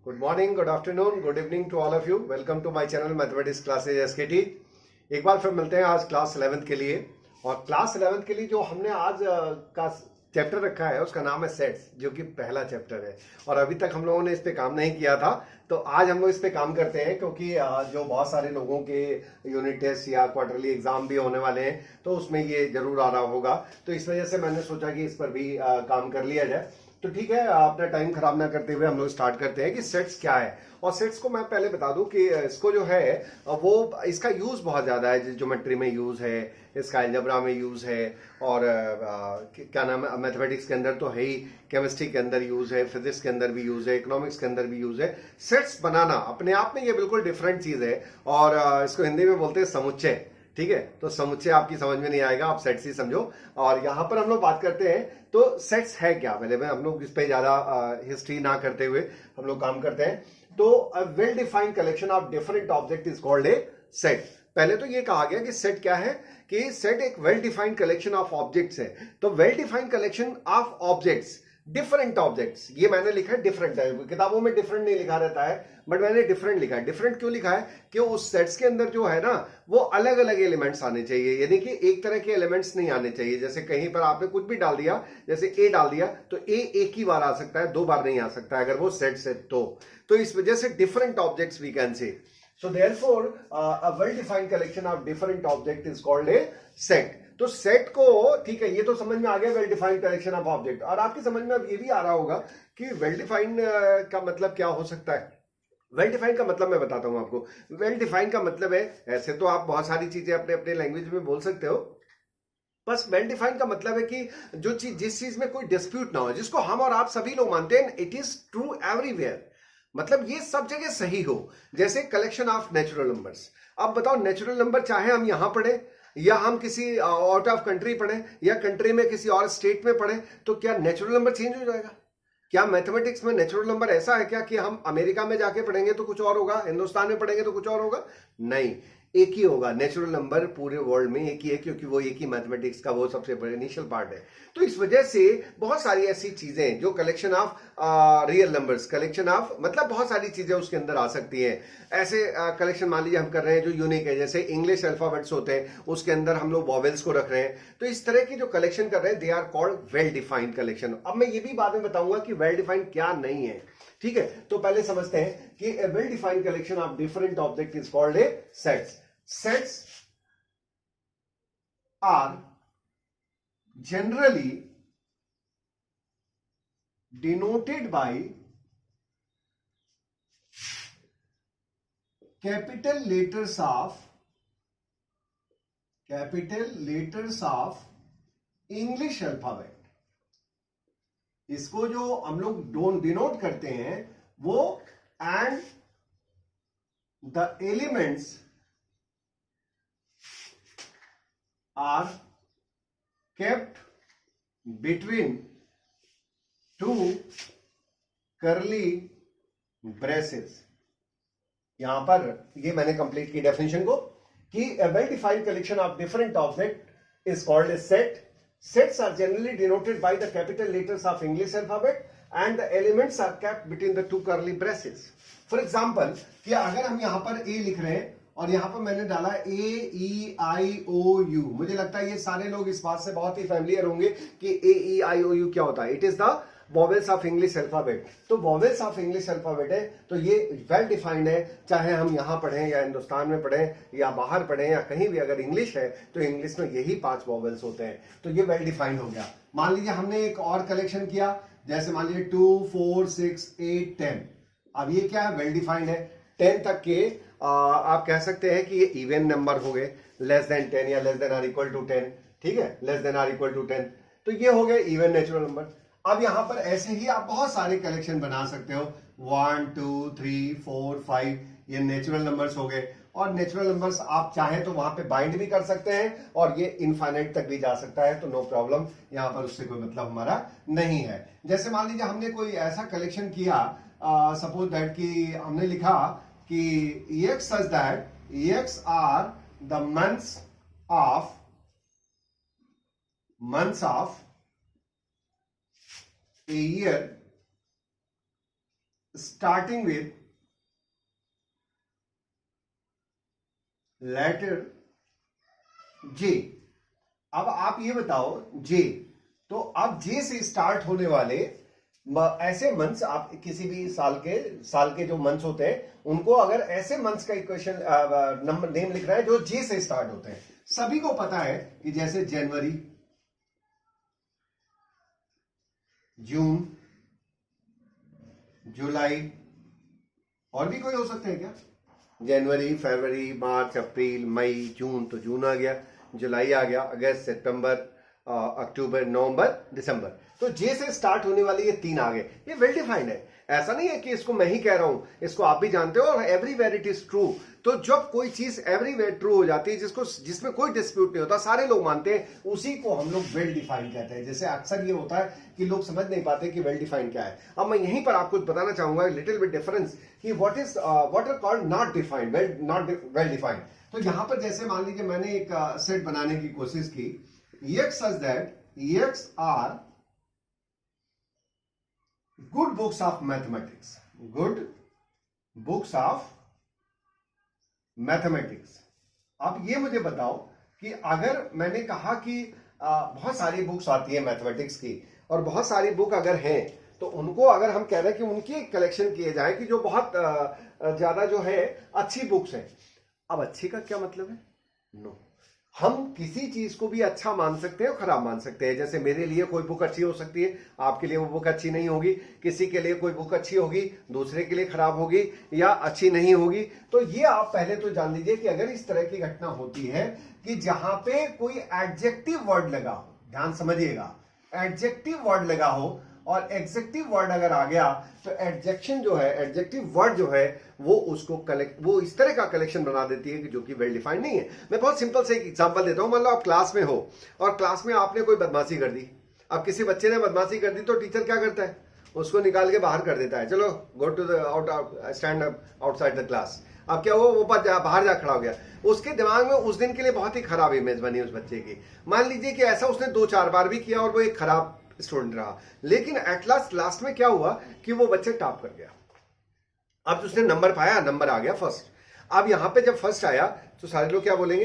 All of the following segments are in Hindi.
Good morning, good afternoon, good evening to all of you. Welcome to my channel Mathematics Classes SKT. एक बार फिर मिलते हैं आज क्लास 11th के लिए। और क्लास 11th के लिए जो हमने आज का चैप्टर रखा है उसका नाम है सेट्स, जो कि पहला चैप्टर है। और अभी तक हम लोगों ने इस पे काम नहीं किया था, तो आज हम लोग इस पे काम करते हैं, क्योंकि जो बहुत सारे लोगों के यूनिट टेस्ट या क्वार्टरली एग्जाम भी होने वाले हैं, तो उसमें ये जरूर आ रहा होगा। तो इस वजह से मैंने सोचा कि इस पर भी काम कर लिया जाए। तो ठीक है, अपना टाइम खराब ना करते हुए हम लोग स्टार्ट करते हैं कि सेट्स क्या है। और सेट्स को मैं पहले बता दूं कि इसको जो है वो इसका यूज बहुत ज्यादा है। ज्योमेट्री में यूज है, इसका अलजेब्रा में यूज है, और क्या नाम है, मैथमेटिक्स के अंदर तो है ही, केमिस्ट्री के अंदर यूज है, फिजिक्स के अंदर भी यूज है, इकोनॉमिक्स के अंदर भी यूज है। सेट्स बनाना अपने आप में ये बिल्कुल डिफरेंट चीज है, और इसको हिंदी में बोलते हैं समुच्चय। ठीक है, तो समुच्चय आपकी समझ में नहीं आएगा, आप सेट्स ही समझो। और यहां पर हम लोग बात करते हैं, तो सेट्स है क्या, पहले में हम लोग इस पे ज्यादा हिस्ट्री ना करते हुए हम लोग काम करते हैं। तो a well defined collection of different object is called A set. पहले तो ये कहा गया कि सेट क्या है, कि सेट एक well defined collection of objects है। तो well defined collection of objects, different objects, ये मैंने लिखा है डिफरेंट है, किताबों में डिफरेंट नहीं लिखा रहता है, बट मैंने डिफरेंट लिखा है। डिफरेंट क्यों लिखा है कि उस सेट्स के अंदर जो है ना, वो अलग अलग एलिमेंट्स आने चाहिए, यानी कि एक तरह के एलिमेंट्स नहीं आने चाहिए। जैसे कहीं पर आपने कुछ भी डाल दिया, जैसे ए डाल दिया, तो ए एक ही बार आ सकता है, दो बार नहीं आ सकता है अगर वो सेट्स है तो इस वजह से different objects we can say. So therefore, a well-defined collection of different object is called a set. तो सेट को, ठीक है, ये तो समझ में आ गया, well defined collection of object. और आपकी समझ में अब ये भी आ रहा होगा कि वेल डिफाइंड का मतलब क्या हो सकता है। वेल डिफाइंड का मतलब मैं बताता हूं आपको। वेल डिफाइंड का मतलब है, ऐसे तो आप बहुत सारी चीजें अपने अपने लैंग्वेज में बोल सकते हो, बस वेल डिफाइंड का मतलब है कि जो चीज, जिस चीज में कोई डिस्प्यूट ना हो, जिसको हम और आप सभी लोग मानते हैं, इट इज ट्रू एवरीवेयर, मतलब ये सब जगह सही हो। जैसे कलेक्शन ऑफ नेचुरल नंबर्स। अब बताओ, नेचुरल नंबर चाहे हम यहां पढ़े या हम किसी आउट ऑफ कंट्री पढ़े या कंट्री में किसी और स्टेट में पढ़े, तो क्या नेचुरल नंबर चेंज हो जाएगा? क्या मैथमेटिक्स में नेचुरल नंबर ऐसा है क्या कि हम अमेरिका में जाके पढ़ेंगे तो कुछ और होगा, हिंदुस्तान में पढ़ेंगे तो कुछ और होगा? नहीं, एक ही होगा नेचुरल नंबर, पूरे वर्ल्ड में एक ही है, क्योंकि वो एक ही मैथमेटिक्स का वो सबसे बड़ा इनिशियल पार्ट है। तो इस वजह से बहुत सारी ऐसी चीजें जो collection of real numbers, collection of मतलब बहुत सारी चीजें उसके अंदर आ सकती हैं। ऐसे कलेक्शन मान लीजिए हम कर रहे हैं जो यूनिक है, जैसे इंग्लिश अल्फाबेट्स होते हैं, उसके अंदर हम लोग वॉवेल्स को रख रहे हैं। तो इस तरह की जो कलेक्शन कर रहे हैं, they are called well defined collection. अब मैं ये भी बाद में बताऊंगा कि वेल डिफाइंड क्या नहीं है। ठीक है, तो पहले समझते हैं कि a well defined collection of different object is called a sets. Sets are generally denoted by capital letters of English alphabet। इसको जो हम लोग डिनोट करते हैं वो and the elements are kept between two curly braces। यहां पर ये मैंने कंप्लीट की डेफिनेशन को, कि a well defined collection of different object is called a set। Sets are generally denoted by the capital letters of English alphabet and the elements are kept between the two curly braces। For example, कि अगर हम यहां पर a लिख रहे हैं और यहां पर मैंने डाला AEIOU, मुझे लगता है ये सारे लोग इस बात से बहुत ही फैमिलियर होंगे कि AEIOU क्या होता है। It is the vowels of English alphabet. तो वॉवेल्स ऑफ इंग्लिश अल्फाबेट है, तो ये वेल डिफाइंड है, चाहे हम यहां पढ़ें या हिंदुस्तान में पढ़ें या बाहर पढ़ें या कहीं भी, अगर इंग्लिश है तो इंग्लिश में यही 5 वॉवेल्स होते हैं। तो ये वेल डिफाइंड हो गया। मान लीजिए हमने एक और कलेक्शन किया, जैसे मान लीजिए 2 4 6 8 10। अब ये क्या है, वेल डिफाइंड है। 10 तक के आप कह सकते हैं कि ये इवन नंबर हो गए, लेस देन 10 या less than or equal to 10। ठीक है, less than or equal to 10, तो ये हो गए इवन नेचुरल नंबर। अब यहां पर ऐसे ही आप बहुत सारे कलेक्शन बना सकते हो, 1 2 3 4 5, ये नेचुरल नंबर्स हो गए। और नेचुरल नंबर्स आप चाहें तो वहां पे बाइंड भी कर सकते हैं, और ये इनफाइनाइट तक भी जा सकता है, तो नो प्रॉब्लम, यहां पर उससे कोई मतलब हमारा नहीं है। जैसे मान लीजिए हमने कोई ऐसा कलेक्शन किया, सपोज दैट कि हमने लिखा कि EX such that EX are the months of a year starting with letter J। अब आप ये बताओ J, तो अब J से स्टार्ट होने वाले ऐसे मंथ्स, आप किसी भी साल के जो मंथ्स होते हैं उनको अगर ऐसे मंथ्स का इक्वेशन नंबर नेम लिख रहा है जो J से स्टार्ट होते हैं, सभी को पता है कि जैसे जनवरी, जून, जुलाई, और भी कोई हो सकते हैं क्या? जनवरी, फरवरी, मार्च, अप्रैल, मई, जून, तो जून आ गया, जुलाई आ गया, अगस्त, सितंबर, अक्टूबर, नवंबर, दिसंबर। तो जे से स्टार्ट होने वाले ये 3 आ गए, ये वेल डिफाइंड है। ऐसा नहीं है कि इसको मैं ही कह रहा हूं, इसको आप भी जानते हो, और एवरीवेयर इट इज ट्रू। तो जब कोई चीज एवरीवेयर ट्रू हो जाती है, जिसमें कोई डिस्प्यूट नहीं होता, सारे लोग मानते हैं, उसी को हम लोग वेल डिफाइंड कहते हैं। जैसे अक्सर ये होता है कि लोग समझ नहीं पाते कि वेल डिफाइंड क्या है। अब मैं यहीं पर आपको बताना चाहूंगा लिटिल बिट डिफरेंस कि what are called not defined, well defined. तो यहां पर जैसे मान लीजिए मैंने एक सेट बनाने की कोशिश की, EX such that EX are good books of mathematics, good books of mathematics। अब ये मुझे बताओ कि अगर मैंने कहा कि बहुत सारी बुक्स आती है मैथमेटिक्स की, और बहुत सारी बुक अगर हैं, तो उनको अगर हम कह रहे हैं कि उनकी कलेक्शन किए जाए कि जो बहुत ज्यादा जो है अच्छी बुक्स हैं। अब अच्छी का क्या मतलब है? नो, हम किसी चीज को भी अच्छा मान सकते हैं और खराब मान सकते हैं। जैसे मेरे लिए कोई बुक अच्छी हो सकती है, आपके लिए वो बुक अच्छी नहीं होगी, किसी के लिए कोई बुक अच्छी होगी, दूसरे के लिए खराब होगी या अच्छी नहीं होगी। तो ये आप पहले तो जान लीजिए कि अगर इस तरह की घटना होती है कि जहां पे कोई एडजेक्टिव वर्ड लगा हो, ध्यान समझिएगा, एडजेक्टिव वर्ड लगा हो और एडजेक्टिव वर्ड अगर आ गया तो एडजेक्शन जो है, एडजेक्टिव वर्ड जो है वो उसको वो इस तरह का कलेक्शन बना देती है कि जो कि वेल डिफाइंड नहीं है। मैं बहुत सिंपल से एक एग्जांपल देता हूं। मान लो आप क्लास में हो और क्लास में आपने कोई बदमाशी कर दी। अब किसी बच्चे ने बदमाशी कर दी तो टीचर क्या करता है? उसको निकाल के बाहर कर देता है, चलो go to the stand outside the class. अब क्या हुआ? वो बाहर जा खड़ा हो गया। उसके दिमाग में उस दिन के लिए बहुत ही खराब इमेज बनी उस बच्चे की। मान लीजिए कि ऐसा उसने 2-4 बार भी किया और वो एक खराब स्टूडेंट रहा, लेकिन एट लास्ट में क्या हुआ कि वो बच्चे टॉप कर गया। अब उसने नंबर पाया, नंबर आ गया फर्स्ट। अब यहां पे जब फर्स्ट आया तो सारे लोग क्या बोलेंगे?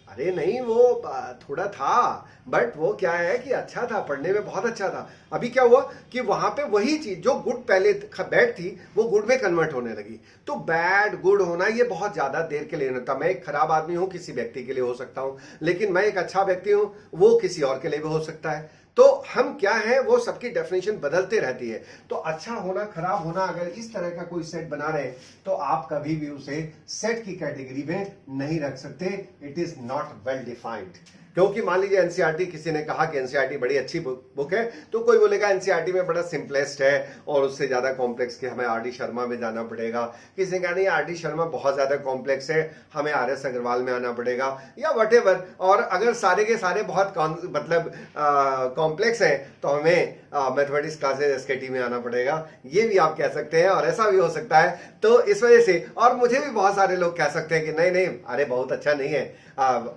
अरे नहीं, वो थोड़ा था, बट वो क्या है कि अच्छा था, पढ़ने में बहुत अच्छा था। अभी क्या हुआ कि वहां पे वही चीज जो गुड पहले बैड थी वो गुड में कन्वर्ट होने लगी। तो बैड गुड होना ये बहुत ज्यादा देर के लिए नहीं होता। मैं एक खराब आदमी हूं, किसी व्यक्ति के लिए हो सकता हूं, लेकिन मैं एक अच्छा व्यक्ति हूं, वो किसी और के लिए भी हो सकता है। तो हम क्या है, वो सबकी डेफिनेशन बदलते रहती है। तो अच्छा होना, खराब होना, अगर इस तरह का कोई सेट बना रहे तो आप कभी भी उसे सेट की कैटेगरी में नहीं रख सकते। It is not well defined. क्योंकि मान लीजिए एनसीईआरटी, किसी ने कहा कि एनसीईआरटी बड़ी अच्छी बुक है, तो कोई बोलेगा एनसीईआरटी में बड़ा सिंपलेस्ट है और उससे ज्यादा कॉम्प्लेक्स के हमें आर डी शर्मा में जाना पड़ेगा। किसी ने कहा नहीं, आर डी शर्मा बहुत ज्यादा कॉम्प्लेक्स है, हमें आर एस अग्रवाल में आना पड़ेगा, या वटेवर। और अगर सारे के सारे बहुत मतलब कॉम्प्लेक्स है तो हमें मैथमेटिक्स क्लासेज एसकेटी में आना पड़ेगा। ये भी आप कह सकते हैं और ऐसा भी हो सकता है। तो इस वजह से, और मुझे भी बहुत सारे लोग कह सकते हैं कि नहीं नहीं, अरे बहुत अच्छा नहीं है,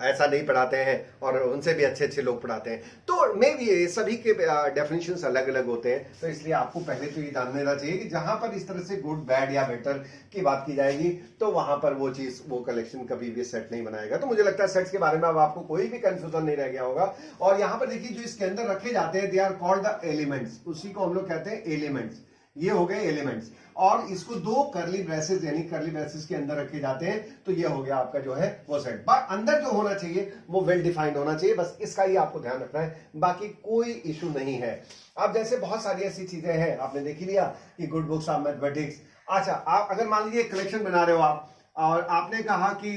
ऐसा नहीं पढ़ाते हैं, और उनसे भी अच्छे अच्छे लोग पढ़ाते हैं। तो मे भी सभी के डेफिनेशंस अलग अलग होते हैं। तो इसलिए आपको पहले तो ये जान लेना चाहिए कि जहां पर इस तरह से गुड, बैड या बेटर की बात की जाएगी तो वहां पर वो चीज, वो कलेक्शन कभी भी सेट नहीं बनाएगा। तो मुझे लगता है सेट्स के बारे में अब आपको कोई भी कंफ्यूजन नहीं रह गया होगा। और यहां पर देखिए, जो इसके अंदर रखे जाते हैं, they are called the elements. उसी को हम लोग कहते हैं एलिमेंट्स। ये हो गए एलिमेंट्स, और इसको 2 कर्ली ब्रेसेस यानी कर्ली ब्रेसेस के अंदर रखे जाते हैं। तो ये हो गया आपका जो है वो सेट। बट अंदर जो होना चाहिए वो वेल डिफाइंड होना चाहिए, बस इसका ही आपको ध्यान रखना है, बाकी कोई इशू नहीं है। अब जैसे बहुत सारी ऐसी चीजें हैं, आपने देख ही लिया कि गुड बुक्स ऑफ मैथमेटिक्स। अच्छा, आप अगर मान लीजिए कलेक्शन बना रहे हो आप, और आपने कहा कि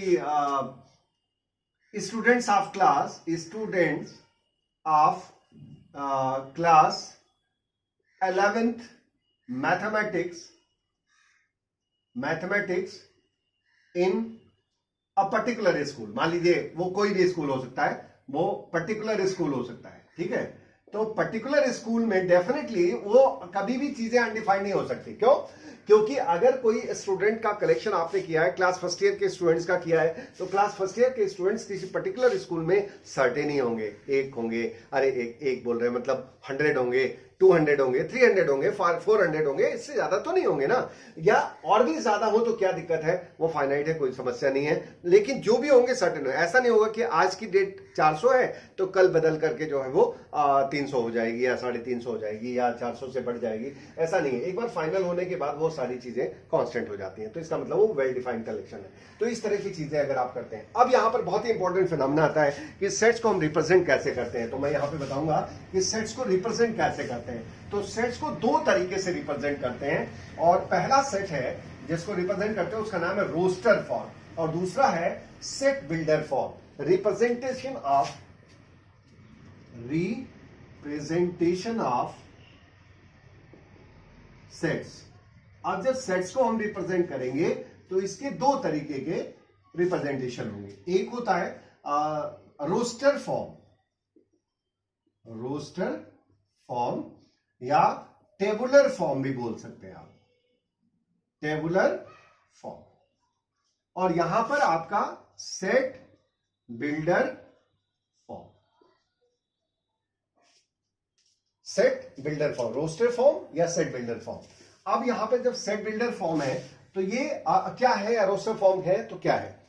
students of class, students of class 11th mathematics in a particular school. मान लीजिए वो कोई भी स्कूल हो सकता है, वो पर्टिकुलर स्कूल हो सकता है, ठीक है। तो पर्टिकुलर स्कूल में डेफिनेटली वो कभी भी चीजें अनडिफाइंड नहीं हो सकती। क्यों? क्योंकि अगर कोई स्टूडेंट का कलेक्शन आपने किया है, क्लास फर्स्ट ईयर के स्टूडेंट्स का किया है, तो क्लास फर्स्ट ईयर के स्टूडेंट्स किसी पर्टिकुलर स्कूल में सर्टेन ही होंगे, एक होंगे, अरे एक बोल रहे हैं मतलब 100 होंगे, 200 होंगे, 300 होंगे, 400 होंगे, इससे ज्यादा तो नहीं होंगे ना, या और भी ज्यादा हो तो क्या दिक्कत है, वो फाइनाइट है, कोई समस्या नहीं है। लेकिन जो भी होंगे सर्टेन है, ऐसा नहीं होगा कि आज की डेट 400 है तो कल बदल करके जो है वो 300 हो जाएगी या 350 हो जाएगी या 400 से बढ़ जाएगी, ऐसा नहीं है। एक बार फाइनल होने के बाद वो सारी चीजें कांस्टेंट हो जाती हैं, तो इसका मतलब वो वेल डिफाइंड कलेक्शन है। तो इस तरह की चीजें अगर आप करते हैं, अब यहां पर बहुत ही इंपॉर्टेंट फिनोमेना आता है कि सेट्स को हम रिप्रेजेंट कैसे करते हैं। तो मैं यहां पे बताऊंगा कि सेट्स को रिप्रेजेंट कैसे करते हैं। तो सेट्स को दो तरीके से रिप्रेजेंट करते हैं, और पहला सेट है जिसको रिप्रेजेंट करते हैं उसका नाम है रोस्टर फॉर्म, और दूसरा है set builder form. Representation of sets. अब जब सेट्स को हम रिप्रेजेंट करेंगे तो इसके दो तरीके के रिप्रेजेंटेशन होंगे। एक होता है रोस्टर फॉर्म या टेबुलर फॉर्म भी बोल सकते हैं आप, टेबुलर फॉर्म। और यहां पर आपका set builder form, roster form या सेट बिल्डर फॉर्म। अब यहां पर जब सेट बिल्डर फॉर्म है तो ये क्या है, या रोस्टर फॉर्म है तो क्या है।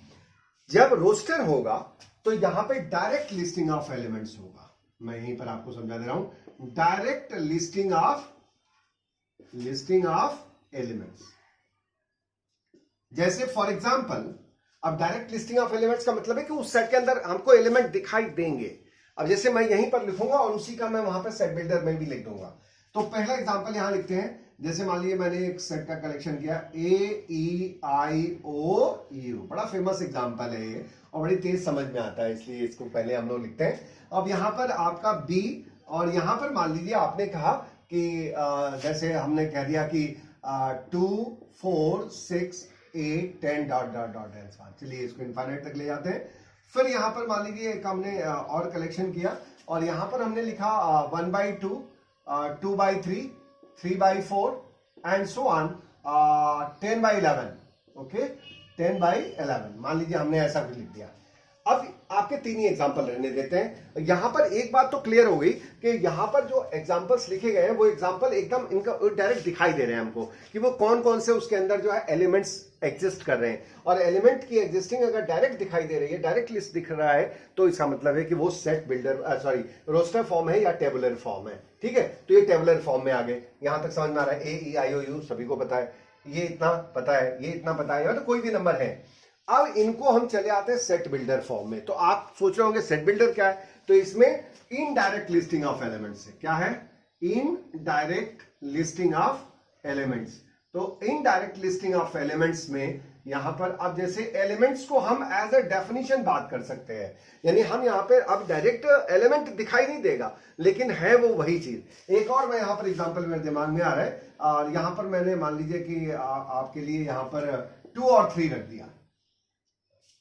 जब रोस्टर होगा तो यहां पे डायरेक्ट लिस्टिंग ऑफ एलिमेंट्स होगा। मैं यहीं पर आपको समझा दे रहा हूं, डायरेक्ट लिस्टिंग ऑफ एलिमेंट्स। जैसे फॉर एग्जांपल, अब डायरेक्ट लिस्टिंग ऑफ एलिमेंट्स का मतलब है कि उस सेट के अंदर हमको एलिमेंट दिखाई देंगे। अब जैसे मैं यहीं पर लिखूंगा और उसी का मैं वहां पर सेट बिल्डर में भी लिख दूंगा। तो पहला एग्जांपल यहां लिखते हैं, जैसे मान लीजिए मैंने एक सेट का कलेक्शन किया AEIOU, बड़ा फेमस एग्जांपल है ये और बड़ी तेज समझ में आता है, इसलिए इसको पहले हम लोग लिखते हैं। अब यहां पर आपका B, और यहां पर मान लीजिए आपने कहा कि जैसे हमने कह दिया कि 2 4 6 8 10 dot dot dot and so on. चलिए इसको इनफाइनाइट तक ले जाते हैं। फिर यहां पर मान लीजिए एक हमने और कलेक्शन किया और यहां पर हमने लिखा 1/2 2/3 3/4 एंड सो ऑन 10/11। ओके, 10/11 मान लीजिए हमने ऐसा भी लिख दिया। अब आपके तीन ही एग्जांपल रहने देते हैं। यहां पर एक बात तो क्लियर हो गई कि यहां पर जो एग्जांपल्स लिखे गए हैं वो एग्जांपल एकदम इनका डायरेक्ट दिखाई दे रहे हैं हमको कि वो कौन कौन से उसके अंदर जो है एलिमेंट्स एग्जिस्ट कर रहे हैं। और एलिमेंट की एग्जिस्टिंग अगर डायरेक्ट दिखाई दे रही है, डायरेक्ट लिस्ट दिख रहा है, तो इसका मतलब है कि वो सेट बिल्डर रोस्टर फॉर्म है या टेबुलर फॉर्म है। ठीक है, तो ये टेबुलर फॉर्म में आ गए। यहां तक समझ में आ रहा है, AEIOU सभी को पता है, ये इतना पता है, ये इतना पता है, तो कोई भी नंबर है। अब इनको हम चले आते हैं सेट बिल्डर फॉर्म में। तो आप सोच रहे होंगे सेट बिल्डर क्या है, तो इसमें इनडायरेक्ट लिस्टिंग ऑफ एलिमेंट्स है। क्या है? Indirect listing of elements. तो इनडायरेक्ट लिस्टिंग ऑफ एलिमेंट्स में यहां पर अब जैसे एलिमेंट्स को हम एज ए डेफिनेशन बात कर सकते हैं, यानी हम यहां पर अब डायरेक्ट एलिमेंट दिखाई नहीं देगा लेकिन है वो वही चीज। एक और मैं यहां पर एग्जांपल मेरे दिमाग में आ रहा है, और यहां पर मैंने मान लीजिए कि आपके लिए यहां पर 2 और 3 रख दिया।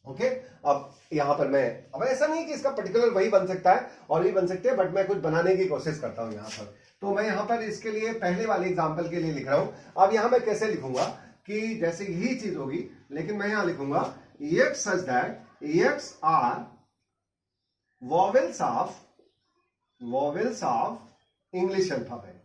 ओके, अब यहां पर मैं, अब ऐसा नहीं कि इसका पर्टिकुलर वही बन सकता है और भी बन सकते हैं, बट मैं कुछ बनाने की कोशिश करता हूं यहां पर। तो मैं यहां पर इसके लिए पहले वाले एग्जांपल के लिए लिख रहा हूं। अब यहां मैं कैसे लिखूंगा कि जैसे यही चीज होगी, लेकिन मैं यहां लिखूंगा EX such that EX are vowels of English alphabet।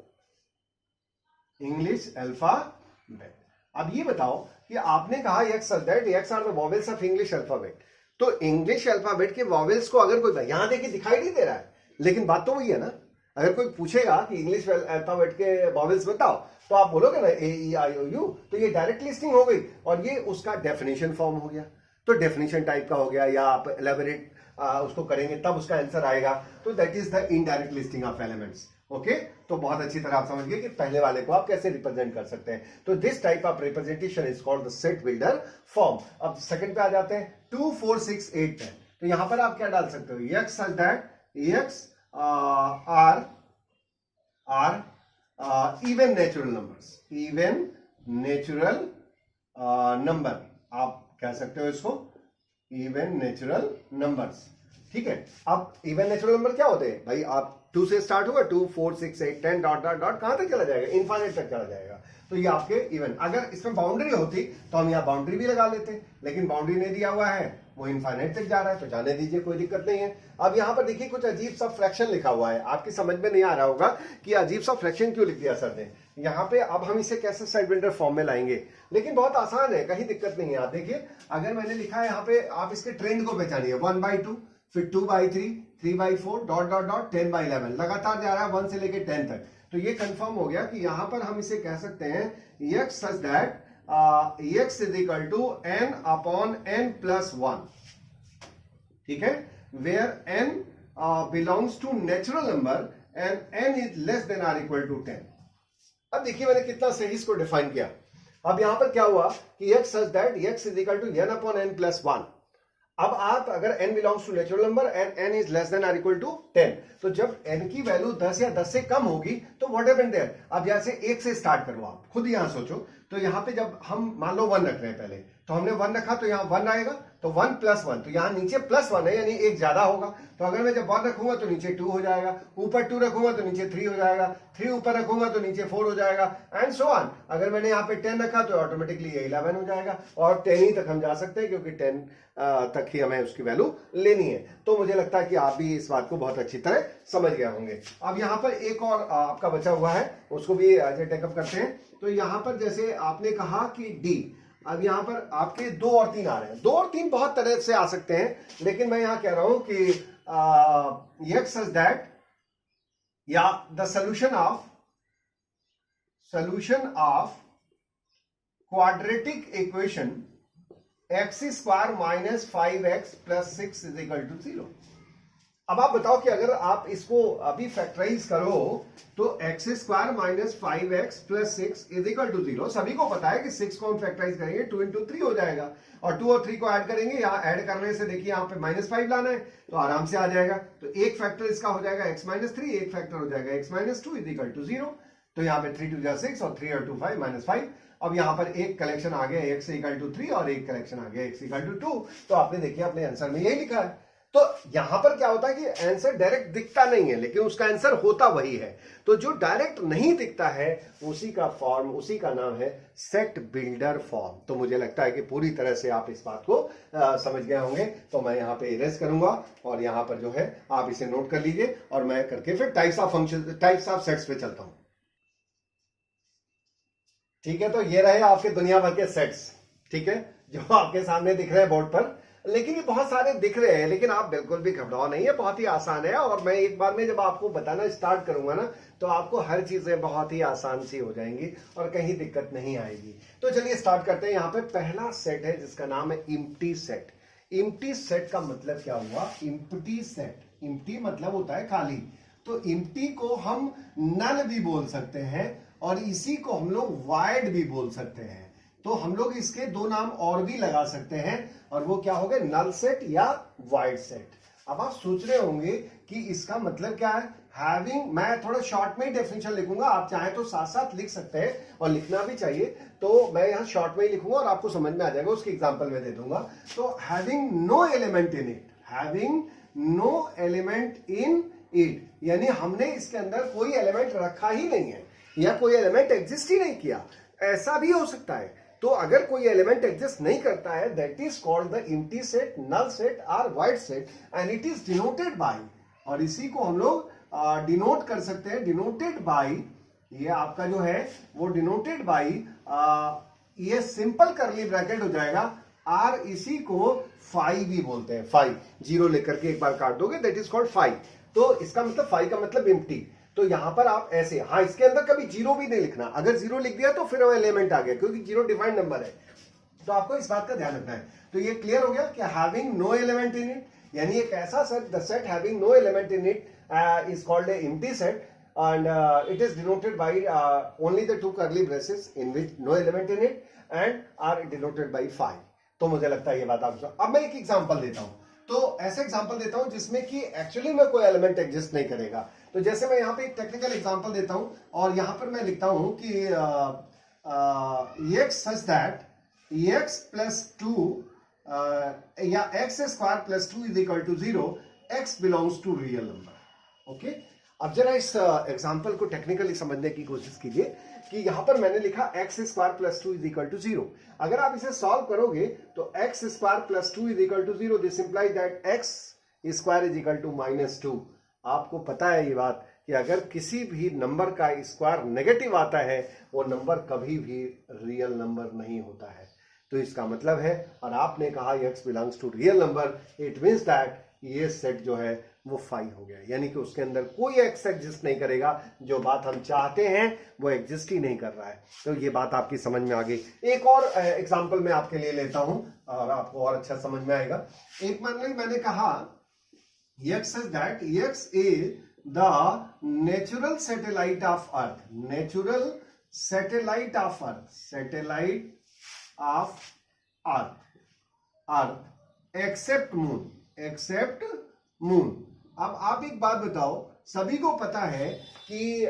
अब ये बताओ कि आपने कहा X such that X are the vowels of English alphabet। तो इंग्लिश अल्फाबेट के वॉवेल्स को अगर कोई यहां देखे दिखाई नहीं दे रहा है, लेकिन बात तो वही है ना। अगर कोई पूछेगा कि इंग्लिश अल्फाबेट के वॉवेल्स बताओ, तो आप बोलोगे ना AEIOU, तो ये डायरेक्ट लिस्टिंग हो गई और ये उसका डेफिनेशन फॉर्म हो गया। तो डेफिनेशन टाइप का हो गया, या आप एलेबोरेट उसको करेंगे तब उसका आंसर आएगा। तो that is the indirect listing of elements. Okay, तो बहुत अच्छी तरह आप समझ गए कि पहले वाले को आप कैसे रिप्रेजेंट कर सकते हैं। तो this type of representation is called the set builder form. अब सेकंड पे आ जाते हैं, 2 4 6 8 10। तो यहां पर आप क्या डाल सकते हो, EX such that EX are even natural numbers, even natural number आप कह सकते हो इसको, even natural numbers। ठीक है, अब इवन नेचुरल नंबर क्या होते हैं भाई, आप 2 से स्टार्ट होगा, 2 4 6 8 10 डॉट डॉट डॉट कहां तक चला जाएगा, इनफाइनाइट तक चला जाएगा। तो ये आपके इवन। अगर इसमें बाउंड्री होती तो हम यहाँ बाउंड्री भी लगा लेते, लेकिन बाउंड्री नहीं दिया हुआ है, वो इनफाइनाइट तक जा रहा है, तो जाने दीजिए, कोई दिक्कत नहीं है। अब यहाँ पर देखिए कुछ अजीब सा फ्रैक्शन लिखा हुआ है, आपकी समझ में नहीं आ रहा होगा कि अजीब सा फ्रैक्शन क्यों लिख दिया सर ने यहाँ पे। अब हम इसे कैसे साइडविंडर फॉर्म में लाएंगे, लेकिन बहुत आसान है, कहीं दिक्कत नहीं है। आप देखिए, अगर मैंने लिखा है यहाँ पे, आप इसके ट्रेंड को पहचानिए, 1/2, फिर 2/3, 3/4, डॉट डॉट डॉट 10/11, लगातार जा रहा है 1 से लेके 10 तक। तो ये कंफर्म हो गया कि यहां पर हम इसे कह सकते हैं x such that x is equal to n upon n plus 1, ठीक है, where n belongs to natural number and n is less than or equal to 10। अब देखिए मैंने कितना सही इसको डिफाइन किया। अब यहां पर क्या हुआ कि x such that x is equal to n upon n plus 1। अब आप अगर n belongs to natural number and n is less than or equal to 10, तो जब n की वैल्यू 10 या 10 से कम होगी तो व्हाट हैपेंड देयर। अब जैसे 1 से स्टार्ट करो, आप खुद यहां सोचो, तो यहां पे जब हम मान लो 1 रख रहे हैं पहले, तो हमने 1 रखा तो यहां 1 आएगा, तो 1 प्लस 1, तो यहां नीचे प्लस 1 है, यानी 1 ज्यादा होगा। तो अगर मैं जब 1 रखूंगा तो नीचे 2 हो जाएगा, ऊपर 2 रखूंगा तो नीचे 3 हो जाएगा, 3 ऊपर रखूंगा तो नीचे 4 हो जाएगा, एंड सो ऑन। अगर मैंने यहाँ पे 10 रखा तो ऑटोमेटिकली 11 हो जाएगा, और 10 ही तक हम जा सकते हैं, क्योंकि 10 तक ही हमें उसकी वैल्यू लेनी है। तो मुझे लगता है कि आप भी इस बात को बहुत अच्छी तरह समझ गए होंगे। अब यहाँ पर एक और आपका बचा हुआ है, उसको भी टेकअप करते हैं। तो यहाँ पर जैसे आपने कहा कि डी, अब यहाँ पर आपके 2 और 3 आ रहे हैं। 2 और 3 बहुत तरह से आ सकते हैं, लेकिन मैं यहाँ कह रहा हूं कि x सच दैट, या the solution of quadratic equation x square minus 5x plus 6 is equal to 0। अब आप बताओ कि अगर आप इसको अभी फैक्टराइज करो तो x square minus 5x plus 6 is equal to 0। सभी को पता है कि 6 को हम फैक्टराइज करेंगे 2 इंटू 3 हो जाएगा, और 2 और 3 को ऐड करेंगे, यहाँ ऐड करने से देखिए यहाँ पे -5 लाना है तो आराम से आ जाएगा। तो एक फैक्टर इसका हो जाएगा x माइनस 3, एक फैक्टर हो जाएगा x minus 2 is equal to 0। तो यहाँ पे 3 2 जा 6 और 3 और 2 5 -5। अब यहाँ पर एक कलेक्शन आ गया x इक्वल टू 3 और एक कलेक्शन आ गया x इक्वल टू 2। तो आपने देखिए अपने आंसर में यही लिखा है। तो यहां पर क्या होता है कि आंसर डायरेक्ट दिखता नहीं है, लेकिन उसका आंसर होता वही है। तो जो डायरेक्ट नहीं दिखता है उसी का फॉर्म, उसी का नाम है सेट बिल्डर फॉर्म। तो मुझे लगता है कि पूरी तरह से आप इस बात को समझ गए होंगे। तो मैं यहां पे इरेज करूंगा और यहां पर जो है आप इसे नोट कर लीजिए, और मैं करके फिर types of function, types of sets पे चलता हूं। ठीक है, तो ये रहे आपके दुनिया भर के सेट्स, ठीक है, जो आपके सामने दिख रहे हैं बोर्ड पर। लेकिन ये बहुत सारे दिख रहे हैं, लेकिन आप बिल्कुल भी घबराओ नहीं है, बहुत ही आसान है। और मैं एक बार में जब आपको बताना स्टार्ट करूंगा ना, तो आपको हर चीजें बहुत ही आसान सी हो जाएंगी और कहीं दिक्कत नहीं आएगी। तो चलिए स्टार्ट करते हैं। यहाँ पे पहला सेट है जिसका नाम है इम्प्टी सेट। इम्प्टी सेट का मतलब क्या हुआ? इम्प्टी सेट, इम्प्टी मतलब होता है खाली, तो इम्प्टी को हम नल भी बोल सकते हैं और इसी को हम लोग वाइड भी बोल सकते हैं। तो हम लोग इसके 2 नाम और भी लगा सकते हैं, और वो क्या हो गए? नल सेट या वाइड सेट। अब आप सोच रहे होंगे कि इसका मतलब क्या है? हैविंग, मैं थोड़ा शॉर्ट में ही डेफिनेशन लिखूंगा, आप चाहे तो साथ साथ लिख सकते हैं और लिखना भी चाहिए। तो मैं यहां शॉर्ट में ही लिखूंगा और आपको समझ में आ जाएगा, उसकी एग्जांपल में दे दूंगा। तो having no element in it, having no element in it, यानी हमने इसके अंदर कोई एलिमेंट रखा ही नहीं है या कोई एलिमेंट एग्जिस्ट ही नहीं किया। ऐसा भी हो सकता है। तो अगर कोई एलिमेंट एग्जिस्ट नहीं करता है, that is called the empty set, null set और void set, and it is denoted by, और इसी को हम लोग डिनोट कर सकते हैं, डिनोटेड बाय, ये आपका जो है वो डिनोटेड बाय, ये सिंपल करली ब्रैकेट हो जाएगा, और इसी को फाई भी बोलते हैं। फाई, जीरो लेकर के एक बार काट दोगे, दैट इज कॉल्ड फाई। तो इसका मतलब फाई का मतलब एम्प्टी। तो यहां पर आप ऐसे, हाँ, इसके अंदर कभी जीरो भी नहीं लिखना, अगर जीरो लिख दिया तो फिर वो एलिमेंट आ गया, क्योंकि जीरो डिफाइंड नंबर है। तो आपको इस बात का ध्यान रखना है। तो ये क्लियर हो गया कि having no element in it, यानी एक ऐसा set, the set having no element in it is called a empty set, and it is denoted by only the 2 curly braces in which no element in it and are denoted by phi। तो मुझे लगता है ये बात आपको। अब मैं एक एग्जांपल देता हूं, तो ऐसे एग्जांपल देता हूं जिसमें कि एक्चुअली में कोई एलिमेंट एग्जिस्ट नहीं करेगा। तो जैसे मैं यहाँ पे एक टेक्निकल एग्जांपल देता हूं, और यहां पर मैं लिखता हूं कि x such that x plus 2 या x square plus 2 is equal to 0, x belongs to real number. Okay, अब जरा इस एग्जाम्पल को टेक्निकली समझने की कोशिश कीजिए कि यहां पर मैंने लिखा x square plus 2 is equal to 0। अगर आप इसे सॉल्व करोगे तो x square plus 2 is equal to 0, this implies that x square is equal to -2। आपको पता है ये बात कि अगर किसी भी नंबर का स्क्वायर नेगेटिव आता है वो नंबर कभी भी रियल नंबर नहीं होता है। तो इसका मतलब है, और आपने कहा x belongs to real number, it means that ये सेट जो है वो 5 हो गया, यानी कि उसके अंदर कोई x एग्जिस्ट नहीं करेगा। जो बात हम चाहते हैं वो एग्जिस्ट ही नहीं कर रहा है। तो ये बात आपकी समझ में आ गई। एक और एग्जांपल मैं आपके लिए लेता हूं और आपको और अच्छा समझ में आएगा। एक मैंने कहा x is that x is the natural satellite of earth, natural satellite of earth, satellite of earth except moon, except moon। अब आप एक बात बताओ, सभी को पता है कि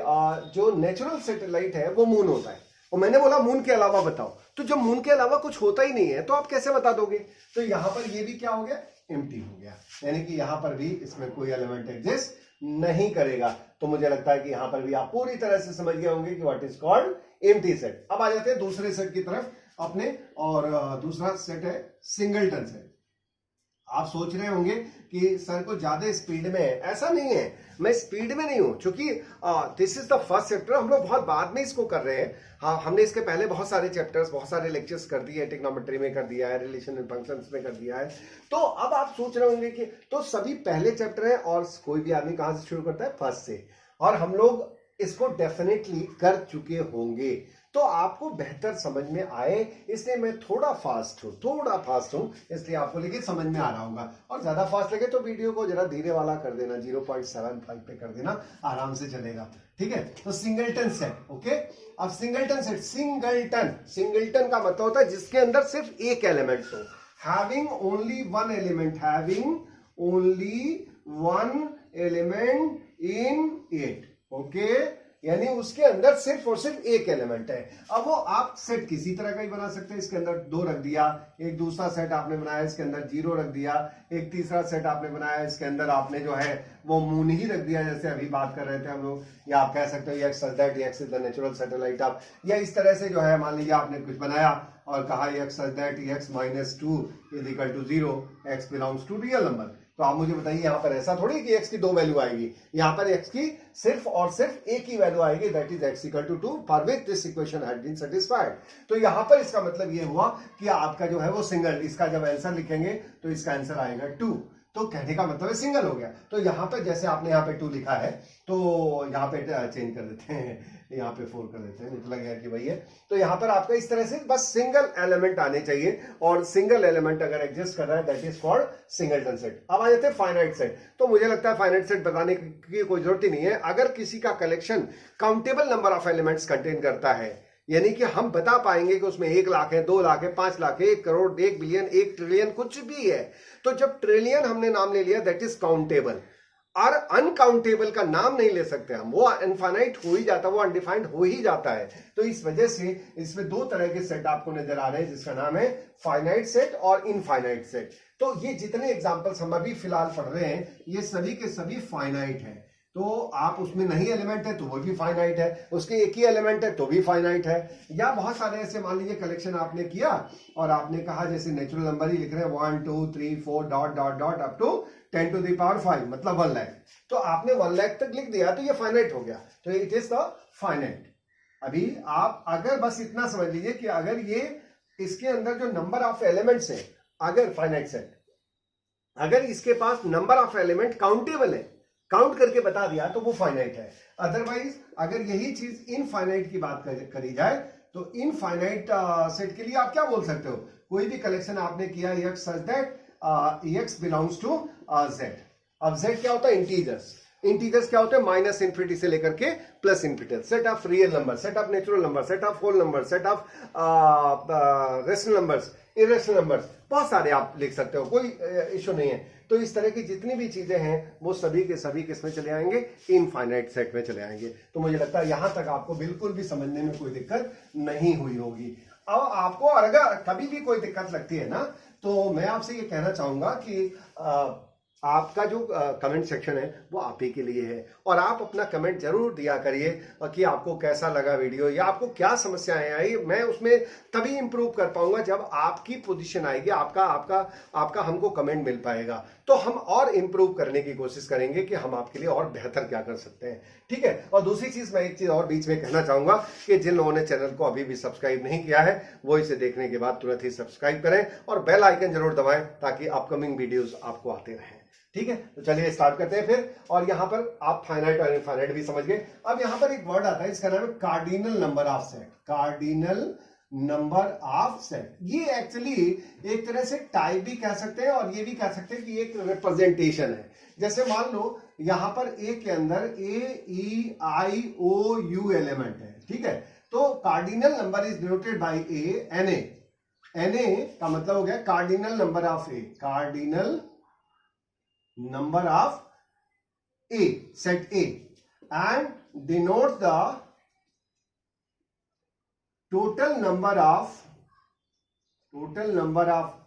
जो नेचुरल सैटेलाइट है वो मून होता है, और मैंने बोला मून के अलावा बताओ। तो जब मून के अलावा कुछ होता ही नहीं है तो आप कैसे बता दोगे? तो यहां पर ये भी क्या हो गया, एम्प्टी हो गया, यानी कि यहां पर भी इसमें कोई एलिमेंट एग्जिस्ट नहीं करेगा। तो मुझे लगता है कि यहां पर भी आप पूरी तरह से समझ गए होंगे कि what is called empty set. अब आ जाते हैं दूसरे सेट की तरफ अपने, और दूसरा सेट है सिंगलटन सेट। आप सोच रहे होंगे कि सर को ज्यादा स्पीड में है। ऐसा नहीं है, मैं स्पीड में नहीं हूं, क्योंकि this is the first chapter. हम लोग बहुत बाद में इसको कर रहे हैं। हाँ, हमने इसके पहले बहुत सारे चैप्टर्स, बहुत सारे लेक्चर्स कर दिए, ट्रिग्नोमेट्री में कर दिया है, रिलेशन एंड फंक्शंस में कर दिया है। तो अब आप सोच रहे होंगे कि तो सभी पहले चैप्टर है, और कोई भी आदमी कहां से शुरू करता है, फर्स्ट से, और हम लोग इसको डेफिनेटली कर चुके होंगे। तो आपको बेहतर समझ में आए इसलिए मैं थोड़ा फास्ट हूं, इसलिए आपको लेकिन समझ में आ रहा होगा। और ज्यादा फास्ट लगे तो वीडियो को जरा धीरे वाला कर देना, 0.75 पे कर देना, आराम से चलेगा, ठीक है। तो सिंगलटन सेट, ओके। अब सिंगलटन सेट, सिंगलटन का मतलब होता है जिसके अंदर सिर्फ एक एलिमेंट हो, having only one element, having only one element in it, okay, यानी उसके अंदर सिर्फ और सिर्फ एक एलिमेंट है। अब वो आप सेट किसी तरह का ही बना सकते हैं, इसके अंदर 2 रख दिया, एक दूसरा सेट आपने बनाया इसके अंदर 0 रख दिया, एक तीसरा सेट आपने बनाया इसके अंदर आपने जो है वो मून ही रख दिया, जैसे अभी बात कर रहे थे हम लोग। या आप कह सकते हो x such that x is the natural satellite of, या इस तरह से जो है मान लीजिए आपने कुछ बनाया और कहा x such that x -2 is equal to 0, x belongs to real number। तो आप मुझे बताइए यहां पर ऐसा थोड़ी कि x की 2 वैल्यू आएगी, यहां पर x की सिर्फ और सिर्फ एक ही वैल्यू आएगी, that is x equal to 2, for which this equation had been satisfied. तो यहां पर इसका मतलब ये हुआ कि आपका जो है वो सिंगल, इसका जब आंसर लिखेंगे तो इसका आंसर आएगा 2। तो कहने का मतलब है सिंगल हो गया। तो यहां पर जैसे आपने यहाँ पे 2 लिखा है तो यहाँ पे चेंज कर देते हैं, यहाँ पे 4 कर देते हैं, निकला गया कि वही है। तो यहाँ पर आपका इस तरह से बस सिंगल एलिमेंट आने चाहिए, और सिंगल एलिमेंट अगर एग्जिस्ट कर रहा है that is called singleton set. अब आ जाते हैं फाइनाइट सेट। तो मुझे लगता है फाइनाइट सेट बताने की कोई जरूरत ही नहीं है। अगर किसी का collection countable number of elements contain करता है, यानी कि हम बता पाएंगे कि उसमें 1 लाख है, 2 लाख है, 5 लाख है, 1 करोड़, 1 बिलियन, 1 ट्रिलियन, कुछ भी है। तो जब ट्रिलियन हमने नाम ले लिया दैट इज काउंटेबल। और अनकाउंटेबल का नाम नहीं ले सकते हम, वो इनफाइनाइट हो ही जाता है, वो अनडिफाइंड हो ही जाता है। तो इस वजह से इसमें 2 तरह के सेट आपको नजर आ रहे हैं, जिसका नाम है फाइनाइट सेट और इनफाइनाइट सेट। तो ये जितने एग्जांपल्स हम अभी फिलहाल पढ़ रहे हैं ये सभी के सभी फाइनाइट है। तो आप उसमें नहीं एलिमेंट है तो वो भी फाइनाइट है, उसके एक ही एलिमेंट है तो भी फाइनाइट है। या बहुत सारे ऐसे मान लीजिए कलेक्शन आपने किया और आपने कहा जैसे नेचुरल नंबर ही लिख रहे हैं 1 2 3 4 dot dot dot up to 10 to the power 5, मतलब 1 लाख। तो आपने 1 लाख तक लिख दिया तो ये फाइनाइट हो गया, तो इट इज द फाइनाइट। अभी आप अगर बस इतना समझ लीजिए कि अगर ये इसके अंदर जो नंबर ऑफ एलिमेंट्स है, अगर फाइनाइट सेट अगर इसके पास नंबर ऑफ एलिमेंट काउंटेबल है, काउंट करके बता दिया तो वो फाइनाइट है। अदरवाइज अगर यही चीज इनफाइनाइट की बात करी जाए तो इनफाइनाइट सेट के लिए आप क्या बोल सकते हो, कोई भी कलेक्शन आपने किया x such that x belongs to z। अब z क्या होता है, इंटीजर्स। इंटीजर्स क्या होते हैं, माइनस इन्फिनिटी से लेकर के plus infinity. Set of real number, set of natural number, set of whole number, set of rational numbers, irrational numbers, बहुत सारे आप लिख सकते हो, कोई इश्यू नहीं है। तो इस तरह की जितनी भी चीजें हैं वो सभी के सभी किसमें चले आएंगे, इनफाइनाइट सेट में चले आएंगे। तो मुझे लगता है यहां तक आपको बिल्कुल भी समझने में कोई दिक्कत नहीं हुई होगी। अब आपको अगर कभी भी कोई दिक्कत लगती है ना, तो मैं आपसे ये कहना चाहूंगा कि आपका जो कमेंट सेक्शन है वो आप ही के लिए है, और आप अपना कमेंट जरूर दिया करिए कि आपको कैसा लगा वीडियो या आपको क्या समस्याएं आई। मैं उसमें तभी इंप्रूव कर पाऊंगा जब आपकी पोजीशन आएगी, आपका आपका आपका हमको कमेंट मिल पाएगा, तो हम और इंप्रूव करने की कोशिश करेंगे कि हम आपके लिए और बेहतर क्या कर सकते हैं। ठीक है। और दूसरी चीज, मैं एक चीज और बीच में कहना चाहूंगा कि जिन लोगों ने चैनल को अभी भी सब्सक्राइब नहीं किया है वो इसे देखने के बाद तुरंत ही सब्सक्राइब करें और बेल आइकन जरूर दबाएं ताकि अपकमिंग वीडियोस आपको आते रहें। ठीक है, तो चलिए स्टार्ट करते हैं फिर। और यहां पर आप फाइनाइट और इनफाइनाइट भी समझ गए। अब यहां पर एक वर्ड आता है, इसका नाम है cardinal number of set. Cardinal number of set, ये एक्चुअली एक तरह से टाइप भी कह सकते हैं और ये भी कह सकते हैं कि एक रिप्रेजेंटेशन है। जैसे मान लो यहां पर ए के अंदर AEIOU एलिमेंट है। ठीक है, तो cardinal number is denoted bye A NA। NA का मतलब हो गया cardinal number of A, cardinal number of A, set A, and denotes the total number of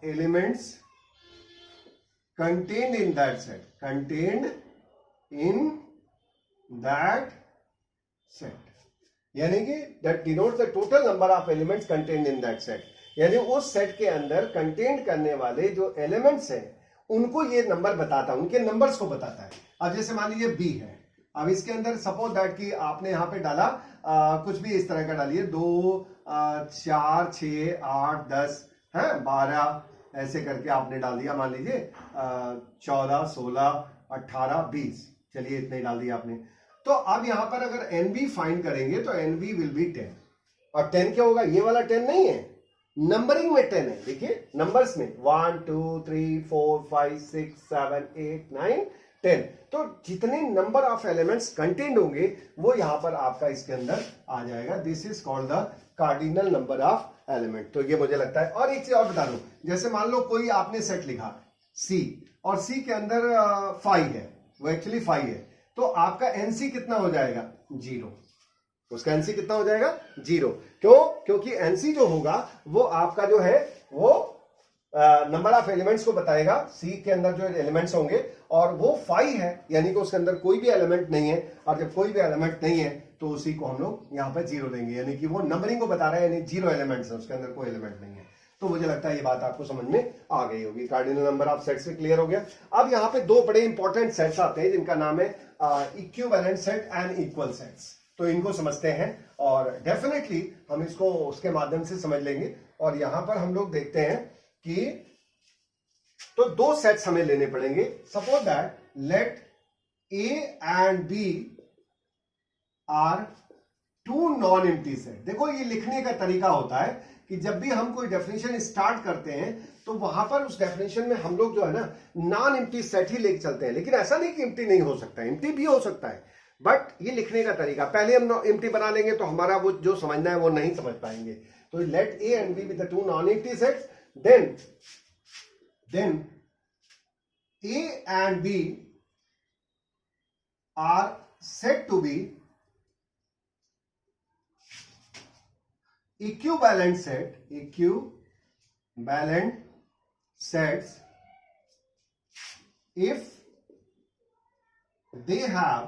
elements contained in that set, यानी कि that denotes the total number of elements contained in that set, यानी उस सेट के अंदर कंटेन करने वाले जो एलिमेंट्स हैं उनको ये नंबर बताता है, उनके नंबर्स को बताता है। अब जैसे मान लीजिए बी है, अब इसके अंदर सपोज दैट कि आपने यहां पे डाला कुछ भी इस तरह का डालिए, 2 4 6 8 10 है 12 ऐसे करके आपने डाल दिया। मान लीजिए 14 16 18 20, चलिए इतने डाल दिया आपने। तो अब यहां पर अगर NB फाइंड करेंगे तो NB विल बी 10, और 10 क्या होगा, ये वाला 10 नहीं है, नंबरिंग में 10 है। देखिए नंबर्स में 1 2 3 4 5 6 7 8 9 10, तो जितने नंबर ऑफ एलिमेंट्स कंटेन्ड होंगे वो यहां पर आपका इसके अंदर आ जाएगा। This is called the cardinal number of element. तो ये मुझे लगता है। और एक चीज और बता दूं, जैसे मान लो कोई आपने सेट लिखा C और C के अंदर 5 है, वो एक्चुअली 5 है, तो आपका NC कितना हो जाएगा, 0। उसका NC कितना हो जाएगा, 0। क्यों? क्योंकि NC जो होगा वो आपका जो है वो नंबर ऑफ एलिमेंट्स को बताएगा। C के अंदर जो एलिमेंट्स होंगे और वो 5 है, यानी कि उसके अंदर कोई भी एलिमेंट नहीं है, और जब कोई भी एलिमेंट नहीं है तो उसी को हम लोग यहाँ पर 0 देंगे, यानी कि वो नंबरिंग को बता रहा है, यानी 0 एलिमेंट्स है, उसके अंदर कोई एलिमेंट नहीं है। तो मुझे लगता है ये बात आपको समझ में आ गई होगी। कार्डिनल नंबर ऑफ सेट्स से क्लियर हो गया। अब यहाँ पे दो बड़े इंपॉर्टेंट सेट्स आते हैं जिनका नाम है equivalent set and equal sets. तो इनको समझते हैं और डेफिनेटली हम इसको उसके माध्यम से समझ लेंगे। और यहां पर हम लोग देखते हैं कि तो दो सेट्स हमें लेने पड़ेंगे। Suppose that let A and B are two non empty set. देखो ये लिखने का तरीका होता है कि जब भी हम कोई डेफिनेशन स्टार्ट करते हैं तो वहां पर उस डेफिनेशन में हम लोग जो है ना नॉन एम्प्टी सेट ही लेके चलते हैं। लेकिन ऐसा नहीं कि एम्प्टी नहीं हो सकता है, एम्प्टी भी हो सकता है, बट ये लिखने का तरीका, पहले हम एम्प्टी बना लेंगे तो हमारा वो जो समझना है वो नहीं समझ पाएंगे। तो let A and B with the two non empty sets, then A and B are said to be equivalent sets if they have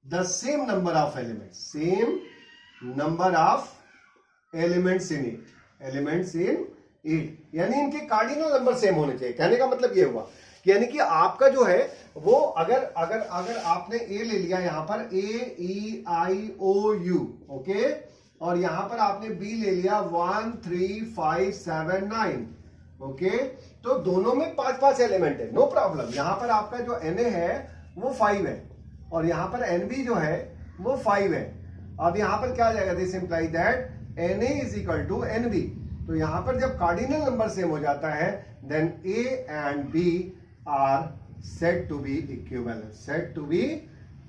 the same number of elements, in it, यानी इनके कार्डिनल नंबर सेम होने चाहिए। कहने का मतलब ये हुआ कि यानी कि आपका जो है वो अगर आपने A ले लिया यहां पर AEIOU, ओके, और यहां पर आपने B ले लिया 1 3 5 7 9, ओके, तो दोनों में 5-5 एलिमेंट है, नो प्रॉब्लम। यहां पर आपका जो Na है वो 5 है और यहां पर NB जो है वो 5 है। अब यहां पर क्या आ जाएगा, this imply that Na is equal to NB। तो यहां पर जब कार्डिनल नंबर सेम हो जाता है then A and B are said to be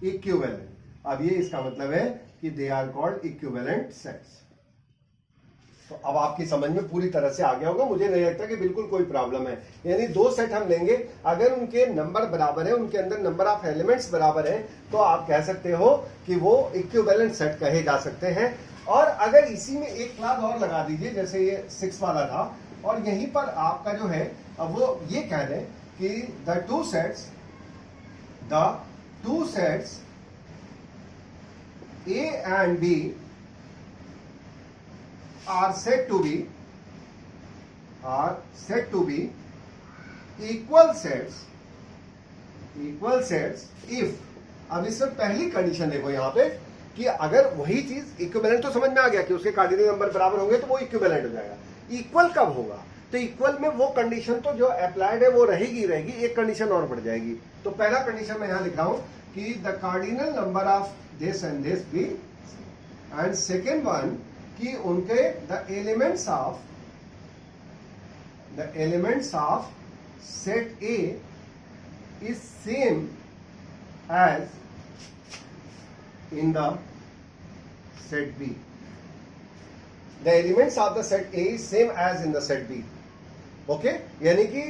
equivalent, अब ये इसका मतलब है कि they are called equivalent sets. तो अब आपकी समझ में पूरी तरह से आ गया होगा, मुझे नहीं लगता कि बिल्कुल कोई प्रॉब्लम है। यानी दो सेट हम लेंगे, अगर उनके नंबर बराबर है, उनके अंदर नंबर ऑफ एलिमेंट्स बराबर है, तो आप कह सकते हो कि वो इक्विवेलेंट सेट कहे जा सकते हैं। और अगर इसी में एक क्लास और लगा दीजिए, जैसे ये 6 वाला था, और यहीं पर आपका जो है अब वो ये कह दें कि the two sets A and B are said to be equal sets if, अब इसमें पहली कंडीशन देखो यहां पे कि अगर वही चीज इक्विवेलेंट, तो समझ में आ गया कि उसके कार्डिनल नंबर बराबर होंगे तो वो इक्विवेलेंट हो जाएगा। इक्वल कब होगा? तो इक्वल में वो कंडीशन तो जो अप्लाइड है वो रहेगी, एक कंडीशन और बढ़ जाएगी। तो पहला कंडीशन मैं यहां लिख रहा हूं कि the cardinal number of this and this b, and second one कि उनके the elements of set a is same as in the set B. The elements of the set A is same as in the set B. Okay? यानी कि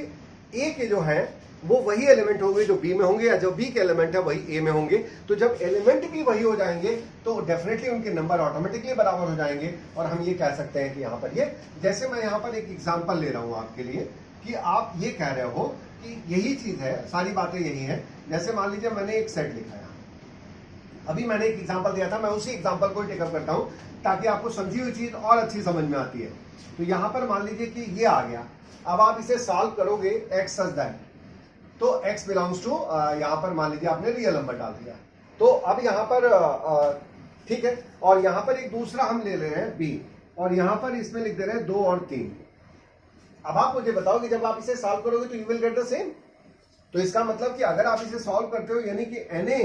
A के जो हैं वो वही एलिमेंट होंगे जो B में होंगे, या जो B के एलिमेंट है वही A में होंगे। तो जब एलिमेंट भी वही हो जाएंगे तो डेफिनेटली उनके नंबर ऑटोमेटिकली बराबर हो जाएंगे। और हम ये कह सकते हैं कि यहाँ पर ये, जैसे मैं यहाँ पर एक एग्जांपल ले रहा हूँ आपके लिए कि आप ये कह रहे हो कि यही चीज है, सारी बातें यही है। जैसे मान लीजिए मैंने एक सेट लिखा है, अभी मैंने एक एग्जांपल दिया था, मैं उसी एग्जांपल को टेकअप करता हूं ताकि आपको समझी हुई चीज और अच्छी समझ में आती है। तो यहां पर मान लीजिए कि ये आ गया, अब आप इसे सॉल्व करोगे x सच दैट, तो x बिलोंग्स टू, यहां पर मान लीजिए आपने रियल नंबर डाल दिया, तो अब यहां पर ठीक है, और यहां पर एक दूसरा हम ले रहे हैं b, और यहां पर इसमें लिख दे रहे हैं 2 और 3। अब आप मुझे बताओ कि जब आप इसे सॉल्व करोगे तो you will get the same. तो इसका मतलब कि अगर आप इसे सॉल्व करते हो यानी कि na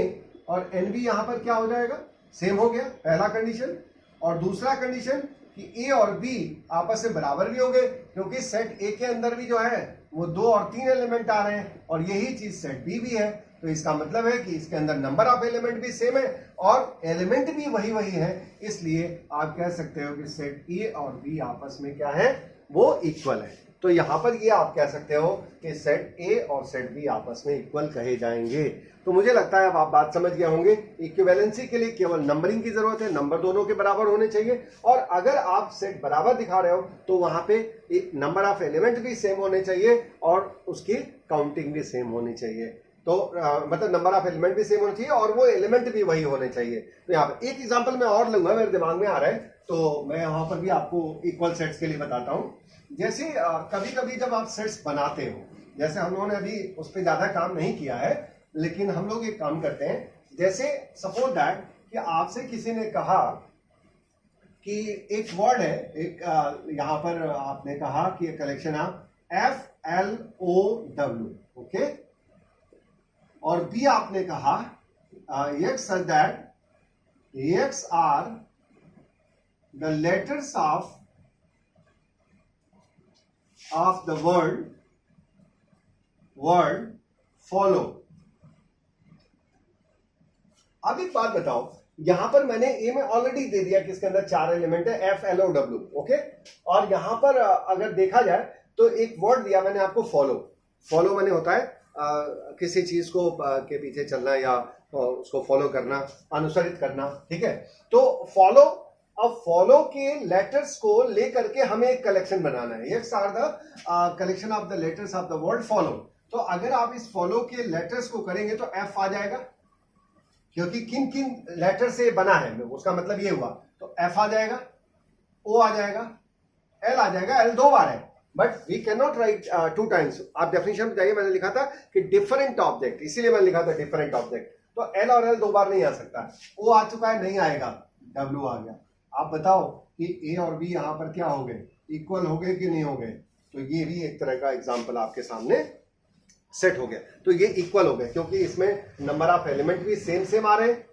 और एन बी यहां पर क्या हो जाएगा, सेम हो गया, पहला कंडीशन। और दूसरा कंडीशन कि ए और बी आपस में बराबर भी हो गए, क्योंकि सेट ए के अंदर भी जो है वो 2 और 3 एलिमेंट आ रहे हैं, और यही चीज सेट बी भी है। तो इसका मतलब है कि इसके अंदर नंबर ऑफ एलिमेंट भी सेम है और एलिमेंट भी वही है, इसलिए आप कह सकते हो कि सेट ए और बी आपस में क्या है, वो इक्वल है। तो यहां पर ये आप कह सकते हो कि सेट ए और सेट बी आपस में इक्वल कहे जाएंगे। तो मुझे लगता है अब आप बात समझ गए होंगे। इक्विवेलेंसी के लिए केवल नंबरिंग की जरूरत है, नंबर दोनों के बराबर होने चाहिए, और अगर आप सेट बराबर दिखा रहे हो तो वहां पे नंबर ऑफ एलिमेंट भी सेम होने चाहिए और उसकी काउंटिंग भी सेम होनी चाहिए। तो मतलब नंबर ऑफ एलिमेंट भी सेम होना चाहिए और वो एलिमेंट भी वही होने चाहिए। तो यहाँ पर एक एग्जाम्पल मैं और लूंगा, मेरे दिमाग में आ रहा है, तो मैं यहाँ पर भी आपको इक्वल सेट्स के लिए बताता हूँ। जैसे कभी कभी जब आप सेट्स बनाते हो, जैसे हम लोगों ने अभी उस पर ज्यादा काम नहीं किया है, लेकिन हम लोग एक काम करते हैं, जैसे सपोज दैट कि आपसे किसी ने कहा कि एक वर्ड है, एक यहां पर आपने कहा कि कलेक्शन ऑफ FLOW, ओके, और बी आपने कहा x such that x are the letters of the word follow. अब एक बात बताओ, यहां पर मैंने ए में ऑलरेडी दे दिया कि इसके अंदर 4 एलिमेंट है FLOW, ओके, और यहां पर अगर देखा जाए तो एक वर्ड दिया मैंने आपको फॉलो मैंने होता है किसी चीज को के पीछे चलना या उसको फॉलो करना, अनुसरित करना, ठीक है। तो फॉलो, अब फॉलो के लेटर्स को लेकर के हमें एक कलेक्शन बनाना है, x are the collection of the letters of the word follow. तो अगर आप इस फॉलो के लेटर्स को करेंगे तो एफ आ जाएगा, क्योंकि किन किन लेटर से बना है, उसका मतलब ये हुआ, तो एफ आ जाएगा, ओ आ जाएगा, एल आ जाएगा। एल 2 बार है, but we can not write 2 times. आप डेफिनेशन में जाइए, मैंने लिखा था कि डिफरेंट ऑब्जेक्ट, इसीलिए मैंने लिखा था डिफरेंट ऑब्जेक्ट। तो एल और एल 2 बार नहीं आ सकता, ओ आ चुका है, नहीं आएगा, डब्ल्यू आ गया। आप बताओ कि ए और बी यहां पर क्या हो गए, इक्वल हो गए कि नहीं हो गए। तो ये भी एक तरह का एग्जाम्पल आपके सामने सेट हो गया। तो ये इक्वल हो गए क्योंकि इसमें नंबर ऑफ एलिमेंट भी सेम आ रहे हैं,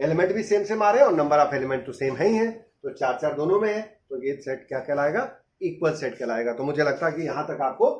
एलिमेंट भी सेम आ रहे हैं और नंबर ऑफ एलिमेंट तो सेम है ही है, तो 4 दोनों में है। तो ये सेट क्या कहलाएगा, इक्वल सेट कहलाएगा। तो मुझे लगता है कि यहां तक आपको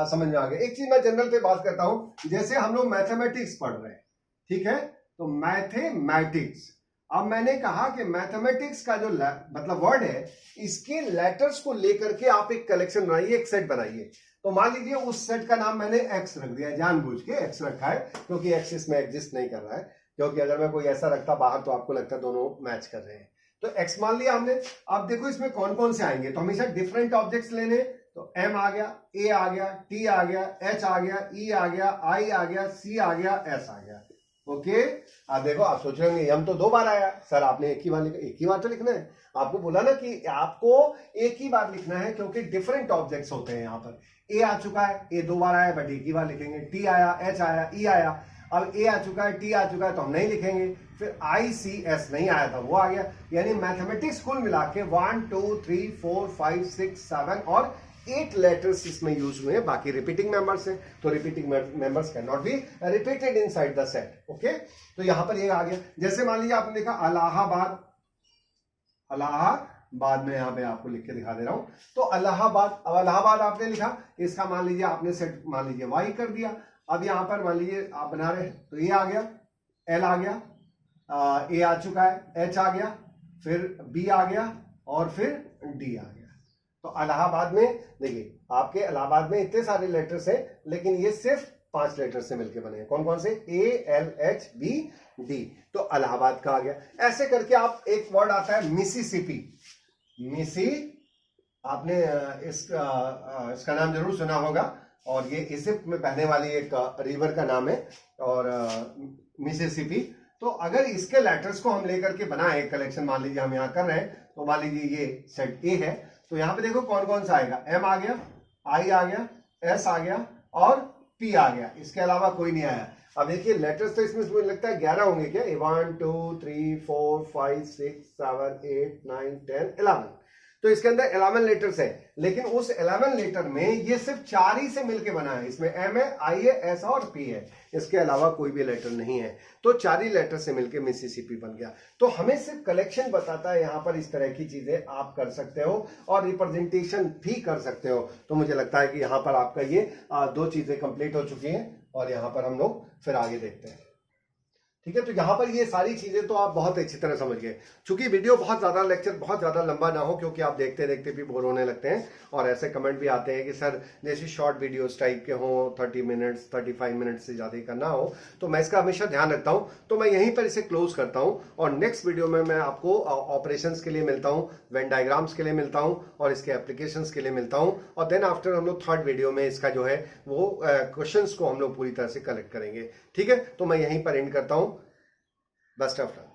समझ में आ गया। एक चीज मैं जनरल पे बात करता हूं, जैसे हम लोग मैथमेटिक्स पढ़ रहे हैं, ठीक है, तो मैथमेटिक्स, अब मैंने कहा कि मैथमेटिक्स का जो मतलब वर्ड है, इसके लेटर्स को लेकर के आप एक कलेक्शन बनाइए, एक सेट बनाइए। तो मान लीजिए उस सेट का नाम मैंने एक्स रख दिया, जानबूझ के एक्स रखा है क्योंकि एक्स इसमें एग्जिस्ट नहीं कर रहा है, क्योंकि अगर मैं कोई ऐसा रखता बाहर तो आपको लगता दोनों मैच कर रहे हैं। तो एक्स मान लिया हमने। अब देखो इसमें कौन कौन से आएंगे, तो हमेशा डिफरेंट ऑब्जेक्ट्स लेने, तो M आ गया, A आ गया, T आ गया, H आ गया, E आ गया, I आ गया, C आ गया, S आ गया। ओके, आप देखो, आप सोच रहे होंगे M तो 2 बार आया सर, आपने एक ही बार लिखा। एक ही बार तो लिखना है, आपको बोला ना कि आपको एक ही बार लिखना है, क्योंकि डिफरेंट ऑब्जेक्ट्स होते हैं। यहाँ पर A आ चुका है, A 2 बार आया, बट एक ही बार लिखेंगे। T आया, H आया, E आया। अब A आ चुका है, T आ चुका है, तो हम नहीं लिखेंगे। फिर I C S नहीं आया था, वो आ गया। यानी मैथमेटिक्स कुल मिला के 1 2 3 4 5 6 7 और 8 लेटर्स इसमें यूज हुए हैं। बाकी रिपीटिंग मेंबर्स हैं, तो repeating members can not be repeated inside the set. Okay, तो यहां पर ये आ गया। जैसे मान लीजिए आपने लिखा इलाहाबाद, इलाहाबाद में यहां पे आपको लिख के दिखा दे रहा हूं। तो इलाहाबाद, अब इलाहाबाद आपने लिखा, इसका मान लीजिए आपने सेट मान लीजिए वाई कर दिया। अब यहां पर मान लीजिए आप बना रहे हैं, तो ये आ गया, एल आ गया, ए आ चुका है, एच आ गया, फिर बी आ गया और फिर डी आ गया। तो इलाहाबाद में देखिए, आपके इलाहाबाद में इतने सारे लेटर्स हैं, लेकिन ये सिर्फ 5 लेटर से मिलकर बने हैं। कौन कौन से? A l h b d, तो इलाहाबाद का आ गया। ऐसे करके आप, एक वर्ड आता है मिसिसिपी, मिसी, आपने इसका नाम जरूर सुना होगा, और ये इजिप्ट में बहने वाली एक रिवर का नाम है, और मिसिसिपी। तो अगर इसके लेटर्स को हम लेकर के बनाए कलेक्शन, मान लीजिए हम यहाँ कर रहे हैं, तो मान लीजिए ये सेट ए है, तो यहाँ पे देखो कौन कौन सा आएगा। एम आ गया, आई आ गया, एस आ गया और पी आ गया, इसके अलावा कोई नहीं आया। अब देखिए लेटर्स तो इसमें मुझे लगता है 11 होंगे क्या? 1 2 3 4 5 6 7 8 9 10 11, तो इसके अंदर 11 लेटर्स है। लेकिन उस 11 लेटर में ये सिर्फ 4 ही से मिलके बना है। इसमें एम है, आई है, एस और पी है, इसके अलावा कोई भी लेटर नहीं है। तो 4 ही लेटर से मिलके मिसिसिपी बन गया। तो हमें सिर्फ कलेक्शन बताता है, यहाँ पर इस तरह की चीजें आप कर सकते हो और रिप्रेजेंटेशन भी कर सकते हो। तो मुझे लगता है कि यहाँ पर आपका ये 2 चीजें कंप्लीट हो चुकी हैं, और यहाँ पर हम लोग फिर आगे देखते हैं। ठीक है, तो यहाँ पर ये सारी चीजें तो आप बहुत अच्छी तरह समझ गए। चूंकि वीडियो बहुत ज्यादा, लेक्चर बहुत ज्यादा लंबा ना हो, क्योंकि आप देखते देखते भी बोर होने लगते हैं, और ऐसे कमेंट भी आते हैं कि सर जैसे शॉर्ट वीडियोस टाइप के हों, 30 मिनट्स 35 मिनट से ज्यादा का ना हो, तो मैं इसका हमेशा ध्यान रखता हूं। तो मैं यहीं पर इसे क्लोज करता हूं, और नेक्स्ट वीडियो में मैं आपको ऑपरेशंस के लिए मिलता हूं, वेन डायग्राम्स के लिए मिलता हूं, और इसके एप्लीकेशंस के लिए मिलता हूं, और देन आफ्टर हम लोग थर्ड वीडियो में इसका जो है वो क्वेश्चंस को हम लोग पूरी तरह से कलेक्ट करेंगे। ठीक है, तो मैं यहीं पर एंड करता हूं। Best of luck.